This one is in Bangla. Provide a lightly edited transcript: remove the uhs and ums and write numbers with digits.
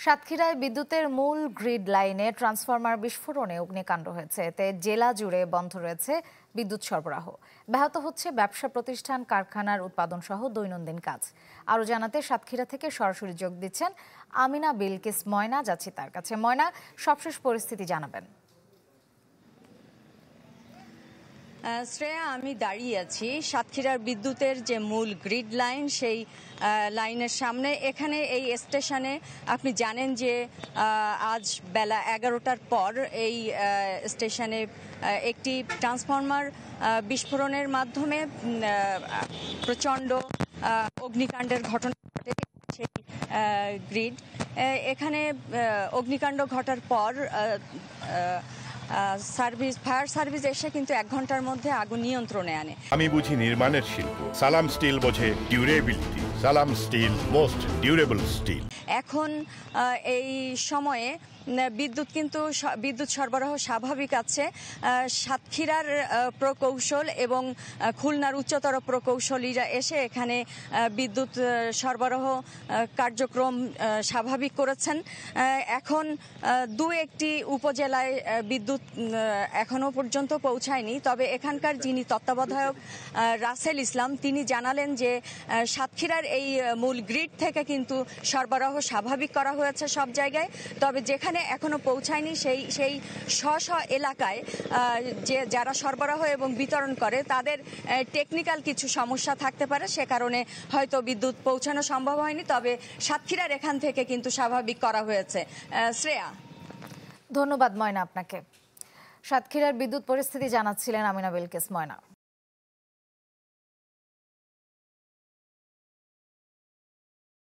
সাতক্ষীরায় বিদ্যুতের মূল গ্রিড লাইনে ট্রান্সফরমার বিস্ফোরণে অগ্নিকাণ্ড হয়েছে। এতে জেলা জুড়ে বন্ধ রয়েছে বিদ্যুৎ সরবরাহ। ব্যাহত হচ্ছে ব্যবসা প্রতিষ্ঠান, কারখানার উৎপাদন সহ দৈনন্দিন কাজ। আরও জানাতে সাতক্ষীরা থেকে সরাসরি যোগ দিচ্ছেন আমিনা বিলকিস ময়না। যাচ্ছি তার কাছে। ময়না, সবশেষ পরিস্থিতি জানাবেন। শ্রেয়া, আমি দাঁড়িয়ে আছি সাতক্ষীরার বিদ্যুতের যে মূল গ্রিড লাইন, সেই লাইনের সামনে। এখানে এই স্টেশনে আপনি জানেন যে আজ বেলা 11টার পর এই স্টেশনে একটি ট্রান্সফরমার বিস্ফোরণের মাধ্যমে প্রচণ্ড অগ্নিকাণ্ডের ঘটনা ঘটে। সেই গ্রিড এখানে অগ্নিকাণ্ড ঘটার পর ফায়ার সার্ভিস এসে কিন্তু 1 ঘন্টার মধ্যে আগুন নিয়ন্ত্রণে আনে। আমি বুঝি নির্মাণের শিল্প, সালাম স্টিল বোঝে ডিউরেবিলিটি। সালাম স্টিল, মোস্ট ডিউরেবল স্টিল। এখন এই সময়ে বিদ্যুৎ সরবরাহ স্বাভাবিক আছে। সাতক্ষীরার প্রকৌশল এবং খুলনার উচ্চতর প্রকৌশলীরা এসে এখানে বিদ্যুৎ সরবরাহ কার্যক্রম স্বাভাবিক করেছেন। এখন একটি উপজেলায় বিদ্যুৎ এখনো পর্যন্ত পৌঁছায়নি। তবে এখানকার যিনি তত্ত্বাবধায়ক রাসেল ইসলাম, তিনি জানালেন যে সাতক্ষীরার এই মূল গ্রিড থেকে কিন্তু সরবরাহ স্বাভাবিক করা হয়েছে সব জায়গায়। তবে যেখানে এখনো পৌঁছায়নি সেই স্ব এলাকায় যারা সরবরাহ এবং বিতরণ করে, তাদের টেকনিক্যাল কিছু সমস্যা থাকতে পারে। সে কারণে হয়তো বিদ্যুৎ পৌঁছানো সম্ভব হয়নি। তবে সাতক্ষীরার এখান থেকে কিন্তু স্বাভাবিক করা হয়েছে। শ্রেয়া, ধন্যবাদ ময়না আপনাকে। সাতক্ষীরার বিদ্যুৎ পরিস্থিতি জানাচ্ছিলেন আমিনা বিলকিস ময়না।